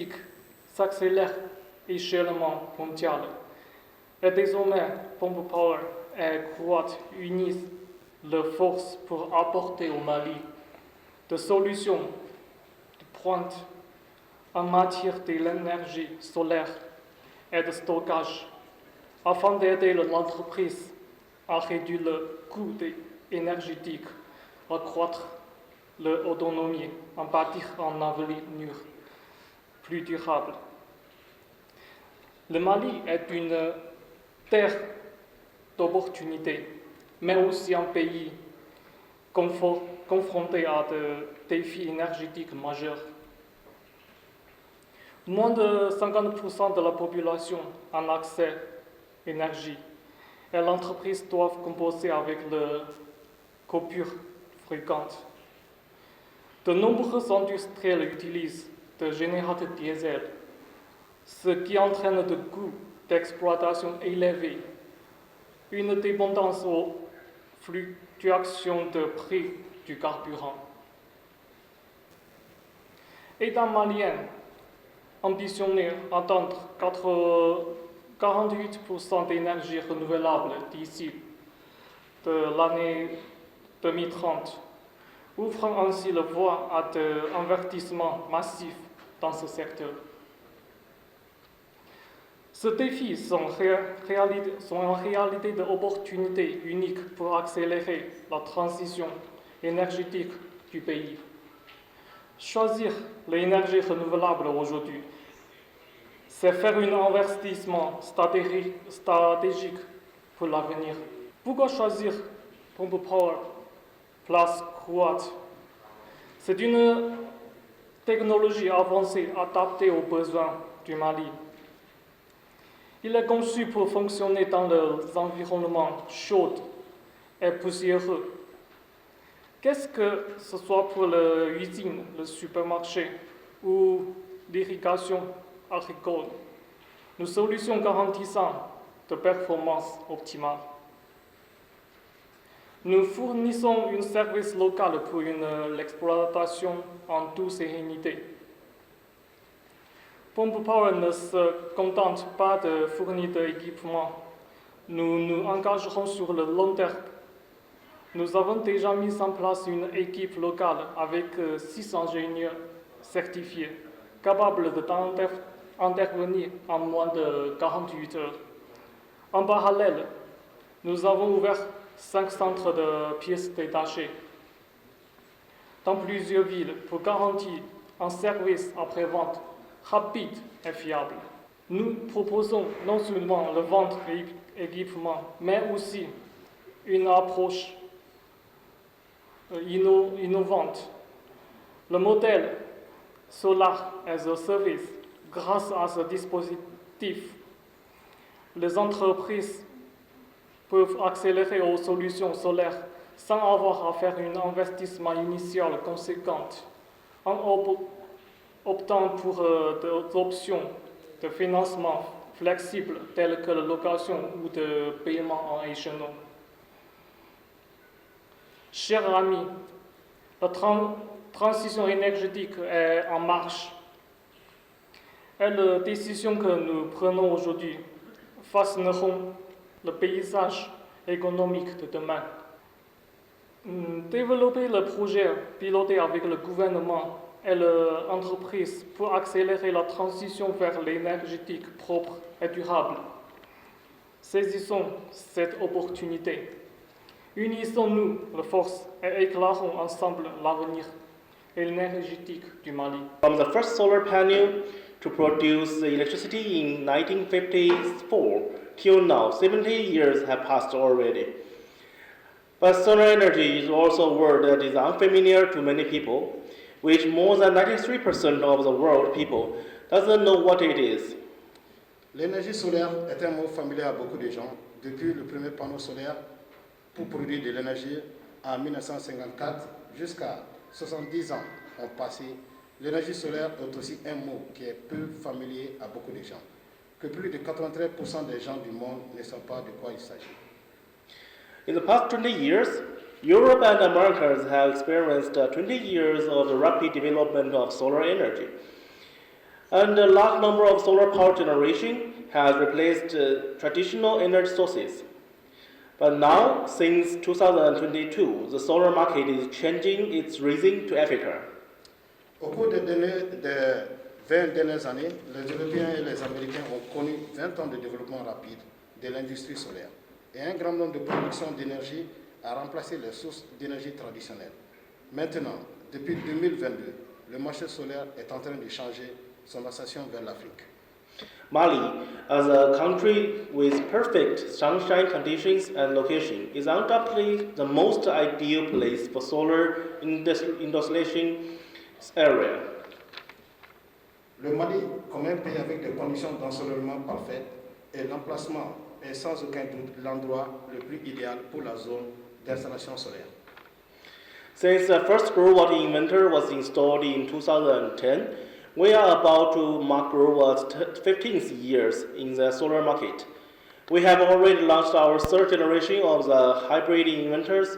énergétique s'accélère à échelle mondiale. Et désormais, Pombo Power et Croate unissent leurs forces pour apporter au Mali des solutions de pointe en matière de l'énergie solaire et de stockage, afin d'aider l'entreprise à réduire le coût énergétique, accroître leur autonomie, en bâtir un avenir plus durable. Le Mali est une terre d'opportunités, mais aussi un pays confronté à des défis énergétiques majeurs. Moins de 50% de la population a un accès à l'énergie et l'entreprise doit composer avec les coupures fréquentes. De nombreux industriels utilisent des générateurs diesel, ce qui entraîne des coûts d'exploitation élevés, une dépendance aux fluctuations de prix du carburant. État malien ambitionné atteindre 48% d'énergie renouvelable d'ici de l'année 2030, ouvrant ainsi la voie à des investissements massifs dans ce secteur. Ces défis sont en réalité des opportunités uniques pour accélérer la transition énergétique du pays. Choisir l'énergie renouvelable aujourd'hui, c'est faire un investissement stratégique pour l'avenir. Pourquoi choisir Pombo Power place croate? C'est une technologie avancée adaptée aux besoins du Mali. Il est conçu pour fonctionner dans les environnements chauds et poussiéreux. Qu'est-ce que ce soit pour l'usine, le supermarché ou l'irrigation agricole, nos solutions garantissant de performance optimale. Nous fournissons un service local pour l'exploitation en toute sérénité. Pombo Power ne se contente pas de fournir de l'équipement. Nous nous engagerons sur le long terme. Nous avons déjà mis en place une équipe locale avec 6 ingénieurs certifiés, capables d'intervenir en moins de 48 heures. En parallèle, nous avons ouvert 5 centres de pièces détachées dans plusieurs villes pour garantir un service après-vente rapide et fiable. Nous proposons non seulement le vente d'équipements, mais aussi une approche innovante. Le modèle Solar as a Service, grâce à ce dispositif, les entreprises peuvent accélérer aux solutions solaires sans avoir à faire un investissement initial conséquent, en optant pour des options de financement flexibles telles que la location ou de paiement en échelon. Chers amis, la transition énergétique est en marche et les décisions que nous prenons aujourd'hui façonneront le paysage économique de demain. Développer le projet piloté avec le gouvernement et l'entreprise pour accélérer la transition vers l'énergétique propre et durable. Saisissons cette opportunité. Unissons-nous les forces et éclairons ensemble l'avenir énergétique du Mali. From the first solar panel to produce electricity in 1954 till now, 70 years have passed already. But solar energy is also a word that is unfamiliar to many people, which more than 93% of the world people doesn't know what it is. L'énergie solaire est un mot familier à beaucoup de gens. Depuis le premier panneau solaire pour produire de l'énergie en 1954 jusqu'à 70 ans ont passé, l'énergie solaire est aussi un mot qui est peu familier à beaucoup de gens, que plus de 93% des gens du monde ne savent pas de quoi il s'agit. In the past 20 years, Europe and Americas have experienced 20 years of the rapid development of solar energy. And a large number of solar power generation has replaced traditional energy sources. But now, since 2022, the solar market is changing its rhythm to Africa. Au cours des 20 dernières années, les Européens et les Américains ont connu 20 ans de développement rapide de l'industrie solaire et un grand nombre de productions d'énergie a remplacé les sources d'énergie traditionnelles. Maintenant, depuis 2022, le marché solaire est en train de changer son ascension vers l'Afrique. Mali, as a country with perfect sunshine conditions and location, is undoubtedly the most ideal place for solar installation area. Le Mali, comme un pays avec des conditions d'ensoleillement parfaites, et l'emplacement est sans aucun doute l'endroit le plus idéal pour la zone d'installation solaire. Since the first Grow Watt inverter was installed in 2010, we are about to mark Grow Watt's 15th years in the solar market. We have already launched our third generation of the hybrid inverters,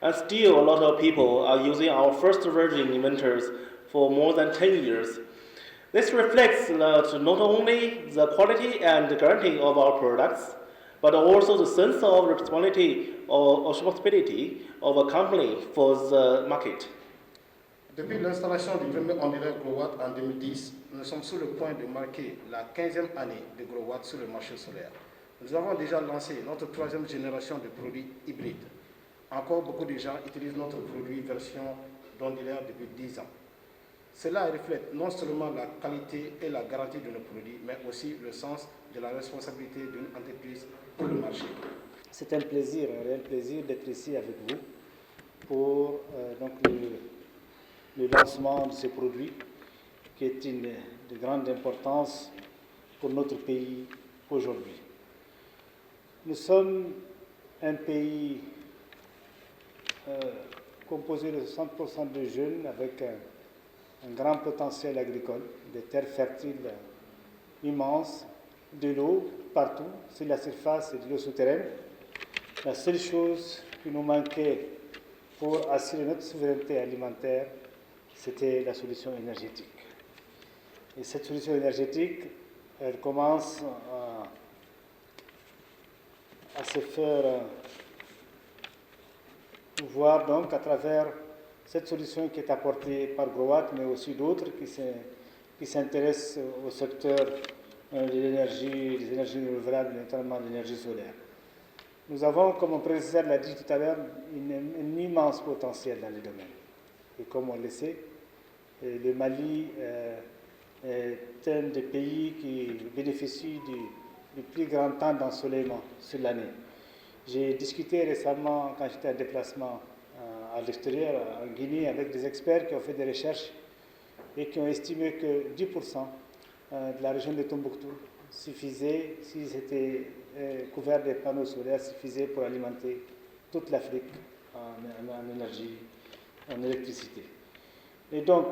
and still a lot of people are using our first version inverters for more than 10 years. This reflects that not only the quality and guarantee of our products, but also the sense of responsibility of a company for the market. Depuis l'installation du premier onduleur Grow Watt en 2010, nous sommes sur le point de marquer la 15e année de Grow Watt sur le marché solaire. Nous avons déjà lancé notre troisième génération de produits hybrides. Encore beaucoup de gens utilisent notre produit version d'onduleur depuis 10 ans. Cela reflète non seulement la qualité et la garantie de nos produits, mais aussi le sens de la responsabilité d'une entreprise pour le marché. C'est un plaisir, un réel plaisir d'être ici avec vous pour le lancement de ces produits qui est de grande importance pour notre pays aujourd'hui. Nous sommes un pays composé de 60% de jeunes avec un grand potentiel agricole, des terres fertiles immenses, de l'eau partout, sur la surface et de l'eau souterraine. La seule chose qui nous manquait pour assurer notre souveraineté alimentaire, c'était la solution énergétique. Et cette solution énergétique, elle commence à se faire voir donc à travers cette solution qui est apportée par Grow Watt, mais aussi d'autres qui s'intéressent au secteur des énergies renouvelables, notamment l'énergie solaire. Nous avons, comme mon prédécesseur l'a dit tout à l'heure, un immense potentiel dans le domaine. Et comme on le sait, le Mali est un des pays qui bénéficie du plus grand temps d'ensoleillement sur l'année. J'ai discuté récemment, quand j'étais en déplacement à l'extérieur, en Guinée, avec des experts qui ont fait des recherches et qui ont estimé que 10% de la région de Tombouctou suffisait, si c'était couvert des panneaux solaires, suffisait pour alimenter toute l'Afrique en énergie, en électricité. Et donc,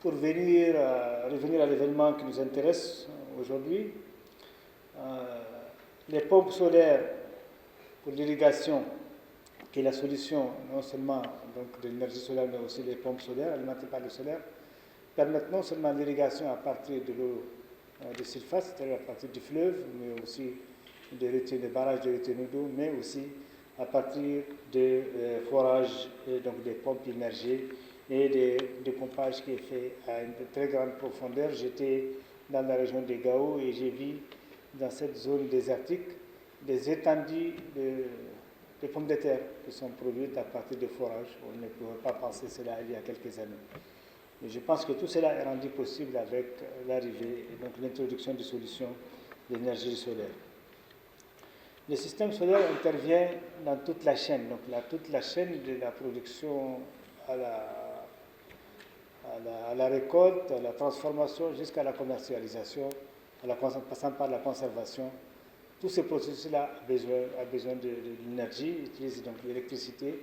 pour revenir à l'événement qui nous intéresse aujourd'hui, les pompes solaires pour l'irrigation, qui est la solution non seulement donc, de l'énergie solaire, mais aussi des pompes solaires alimentées par le solaire, permettent non seulement l'irrigation à partir de l'eau de surface, c'est-à-dire à partir du fleuve, mais aussi des barrages de retenue d'eau, mais aussi à partir de forages, donc des pompes immergées et de pompage qui est fait à une très grande profondeur. J'étais dans la région de Gao et j'ai vu dans cette zone désertique des étendues de pommes de terre qui sont produites à partir de forages. On ne pouvait pas penser cela il y a quelques années. Et je pense que tout cela est rendu possible avec l'arrivée et donc l'introduction de solutions d'énergie solaire. Le système solaire intervient dans toute la chaîne, donc toute la chaîne de la production à la récolte, à la transformation jusqu'à la commercialisation, passant par la conservation. Tout ce processus-là a besoin de l'énergie, utilise donc l'électricité.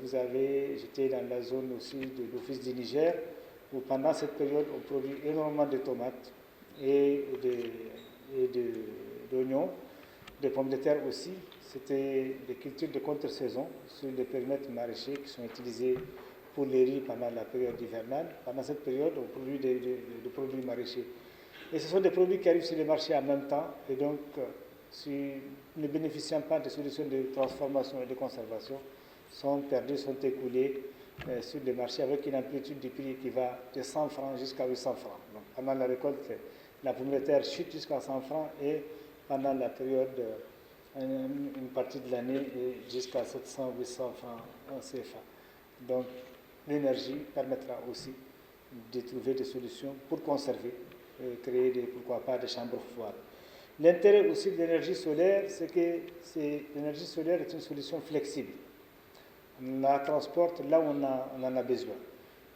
J'étais dans la zone aussi de l'Office du Niger, où pendant cette période, on produit énormément de tomates et d'oignons, de pommes de terre aussi. C'était des cultures de contre-saison sur les périmètres maraîchers qui sont utilisés pour les riz pendant la période hivernale. Pendant cette période, on produit des produits maraîchers. Et ce sont des produits qui arrivent sur les marchés en même temps, et donc, si ne bénéficiant pas de solutions de transformation et de conservation, sont perdus, sont écoulés sur les marchés avec une amplitude du prix qui va de 100 francs jusqu'à 800 francs. Donc, pendant la récolte, la pomme de terre chute jusqu'à 100 francs et pendant la période, une partie de l'année, jusqu'à 700, 800 francs en CFA. Donc, l'énergie permettra aussi de trouver des solutions pour conserver, créer pourquoi pas des chambres froides. L'intérêt aussi de l'énergie solaire, c'est que l'énergie solaire est une solution flexible. On la transporte là où on en a besoin.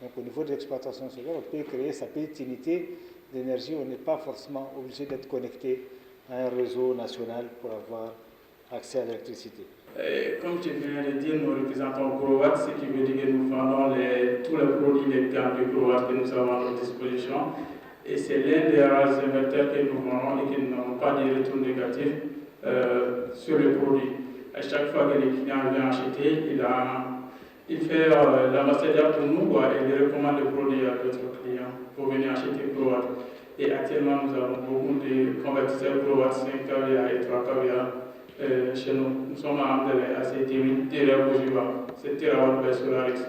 Donc au niveau de l'exploitation solaire, on peut créer sa petite unité d'énergie, on n'est pas forcément obligé d'être connecté à un réseau national pour avoir accès à l'électricité. Comme tu viens de dire, nous représentons Growat, ce qui veut dire que nous vendons tous les produits, les gammes de Growat que nous avons à notre disposition. Et c'est l'un des rares inverteurs que nous vendons et qui n'ont pas de retour négatif sur les produits. À chaque fois que les clients viennent acheter, il fait l'ambassadeur pour nous et il recommande le produit à d'autres clients pour venir acheter Growat. Et actuellement, nous avons beaucoup de convertisseurs Growat 5 kVA et 3 kVA chez nous. Nous sommes membres de la ACTV, c'est TeraWatt Solaris.